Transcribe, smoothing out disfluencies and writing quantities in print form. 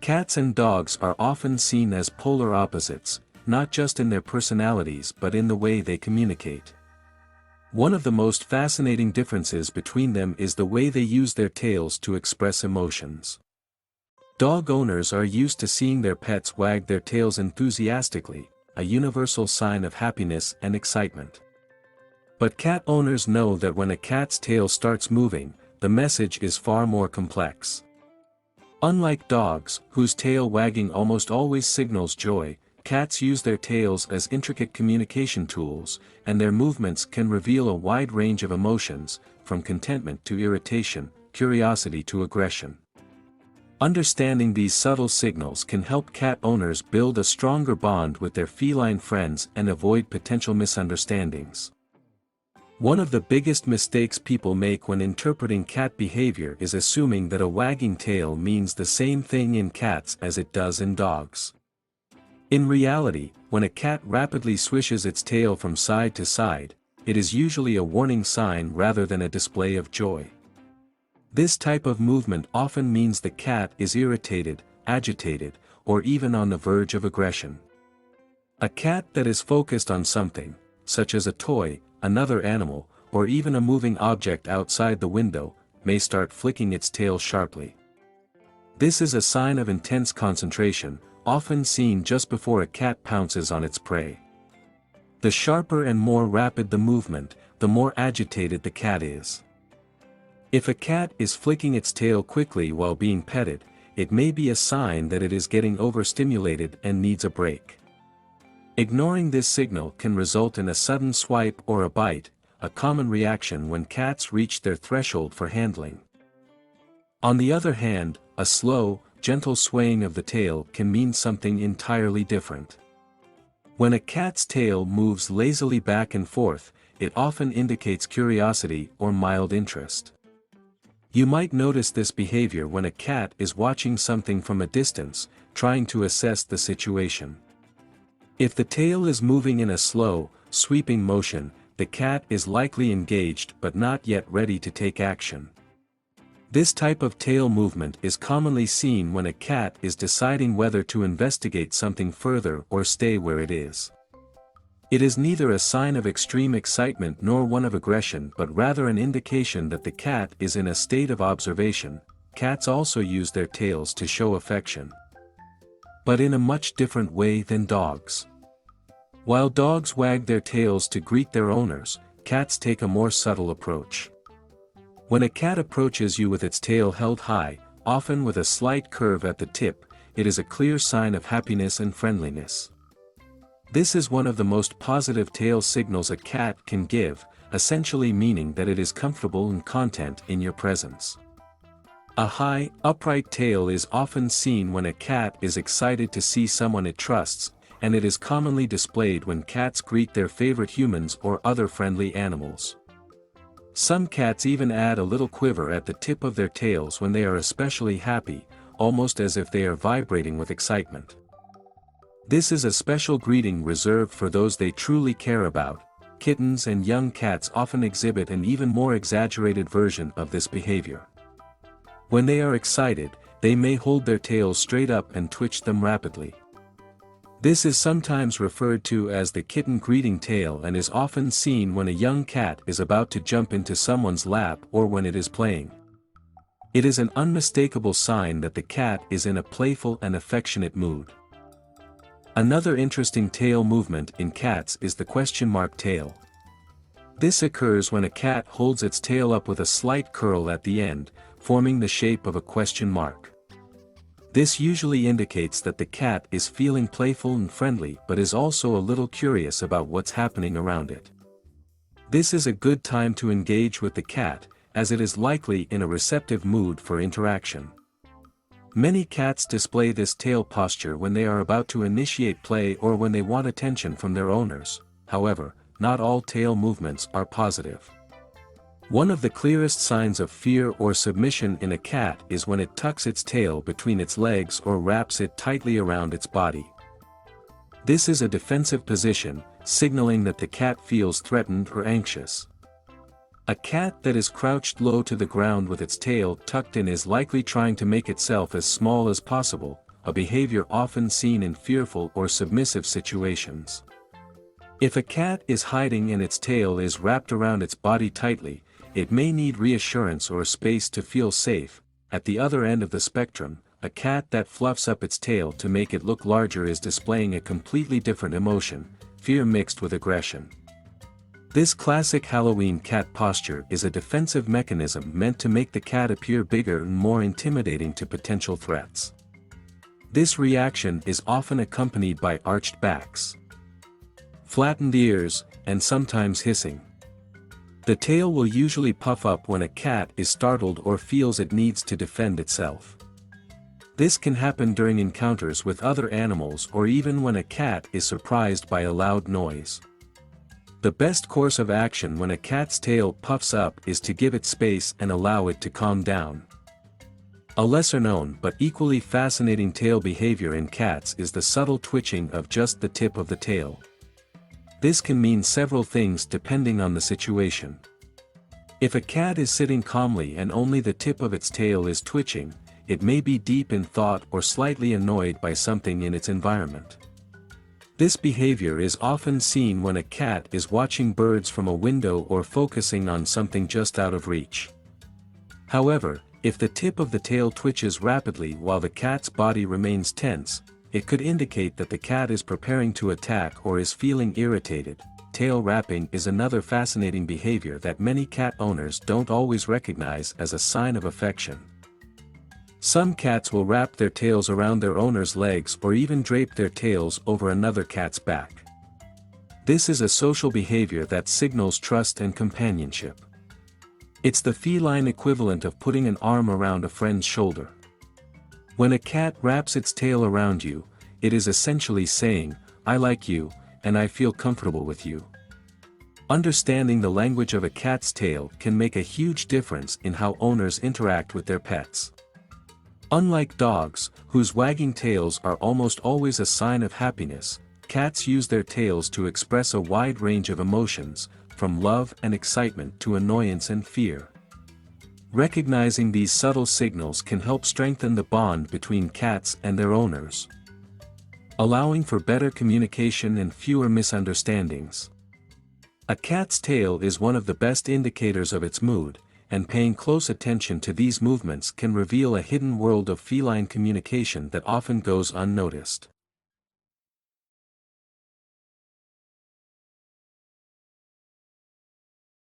Cats and dogs are often seen as polar opposites, not just in their personalities but in the way they communicate. One of the most fascinating differences between them is the way they use their tails to express emotions. Dog owners are used to seeing their pets wag their tails enthusiastically, a universal sign of happiness and excitement. But cat owners know that when a cat's tail starts moving, the message is far more complex. Unlike dogs, whose tail wagging almost always signals joy, cats use their tails as intricate communication tools, and their movements can reveal a wide range of emotions, from contentment to irritation, curiosity to aggression. Understanding these subtle signals can help cat owners build a stronger bond with their feline friends and avoid potential misunderstandings. One of the biggest mistakes people make when interpreting cat behavior is assuming that a wagging tail means the same thing in cats as it does in dogs. In reality, when a cat rapidly swishes its tail from side to side, it is usually a warning sign rather than a display of joy. This type of movement often means the cat is irritated, agitated, or even on the verge of aggression. A cat that is focused on something, such as a toy, another animal, or even a moving object outside the window, may start flicking its tail sharply. This is a sign of intense concentration, often seen just before a cat pounces on its prey. The sharper and more rapid the movement, the more agitated the cat is. If a cat is flicking its tail quickly while being petted, it may be a sign that it is getting overstimulated and needs a break. Ignoring this signal can result in a sudden swipe or a bite, a common reaction when cats reach their threshold for handling. On the other hand, a slow, gentle swaying of the tail can mean something entirely different. When a cat's tail moves lazily back and forth, it often indicates curiosity or mild interest. You might notice this behavior when a cat is watching something from a distance, trying to assess the situation. If the tail is moving in a slow, sweeping motion, the cat is likely engaged but not yet ready to take action. This type of tail movement is commonly seen when a cat is deciding whether to investigate something further or stay where it is. It is neither a sign of extreme excitement nor one of aggression but rather an indication that the cat is in a state of observation. Cats also use their tails to show affection, but in a much different way than dogs. While dogs wag their tails to greet their owners, cats take a more subtle approach. When a cat approaches you with its tail held high, often with a slight curve at the tip, it is a clear sign of happiness and friendliness. This is one of the most positive tail signals a cat can give, essentially meaning that it is comfortable and content in your presence. A high, upright tail is often seen when a cat is excited to see someone it trusts, and it is commonly displayed when cats greet their favorite humans or other friendly animals. Some cats even add a little quiver at the tip of their tails when they are especially happy, almost as if they are vibrating with excitement. This is a special greeting reserved for those they truly care about. Kittens and young cats often exhibit an even more exaggerated version of this behavior. When they are excited, they may hold their tails straight up and twitch them rapidly. This is sometimes referred to as the kitten greeting tail and is often seen when a young cat is about to jump into someone's lap or when it is playing. It is an unmistakable sign that the cat is in a playful and affectionate mood. Another interesting tail movement in cats is the question mark tail. This occurs when a cat holds its tail up with a slight curl at the end, forming the shape of a question mark. This usually indicates that the cat is feeling playful and friendly but is also a little curious about what's happening around it. This is a good time to engage with the cat, as it is likely in a receptive mood for interaction. Many cats display this tail posture when they are about to initiate play or when they want attention from their owners. However, not all tail movements are positive. One of the clearest signs of fear or submission in a cat is when it tucks its tail between its legs or wraps it tightly around its body. This is a defensive position, signaling that the cat feels threatened or anxious. A cat that is crouched low to the ground with its tail tucked in is likely trying to make itself as small as possible, a behavior often seen in fearful or submissive situations. If a cat is hiding and its tail is wrapped around its body tightly, it may need reassurance or space to feel safe. At the other end of the spectrum, a cat that fluffs up its tail to make it look larger is displaying a completely different emotion, fear mixed with aggression. This classic Halloween cat posture is a defensive mechanism meant to make the cat appear bigger and more intimidating to potential threats. This reaction is often accompanied by arched backs, flattened ears, and sometimes hissing. The tail will usually puff up when a cat is startled or feels it needs to defend itself. This can happen during encounters with other animals or even when a cat is surprised by a loud noise. The best course of action when a cat's tail puffs up is to give it space and allow it to calm down. A lesser-known but equally fascinating tail behavior in cats is the subtle twitching of just the tip of the tail. This can mean several things depending on the situation. If a cat is sitting calmly and only the tip of its tail is twitching, it may be deep in thought or slightly annoyed by something in its environment. This behavior is often seen when a cat is watching birds from a window or focusing on something just out of reach. However, if the tip of the tail twitches rapidly while the cat's body remains tense, it could indicate that the cat is preparing to attack or is feeling irritated. Tail wrapping is another fascinating behavior that many cat owners don't always recognize as a sign of affection. Some cats will wrap their tails around their owner's legs or even drape their tails over another cat's back. This is a social behavior that signals trust and companionship. It's the feline equivalent of putting an arm around a friend's shoulder. When a cat wraps its tail around you, it is essentially saying, "I like you, and I feel comfortable with you." Understanding the language of a cat's tail can make a huge difference in how owners interact with their pets. Unlike dogs, whose wagging tails are almost always a sign of happiness, cats use their tails to express a wide range of emotions, from love and excitement to annoyance and fear. Recognizing these subtle signals can help strengthen the bond between cats and their owners, allowing for better communication and fewer misunderstandings. A cat's tail is one of the best indicators of its mood, and paying close attention to these movements can reveal a hidden world of feline communication that often goes unnoticed.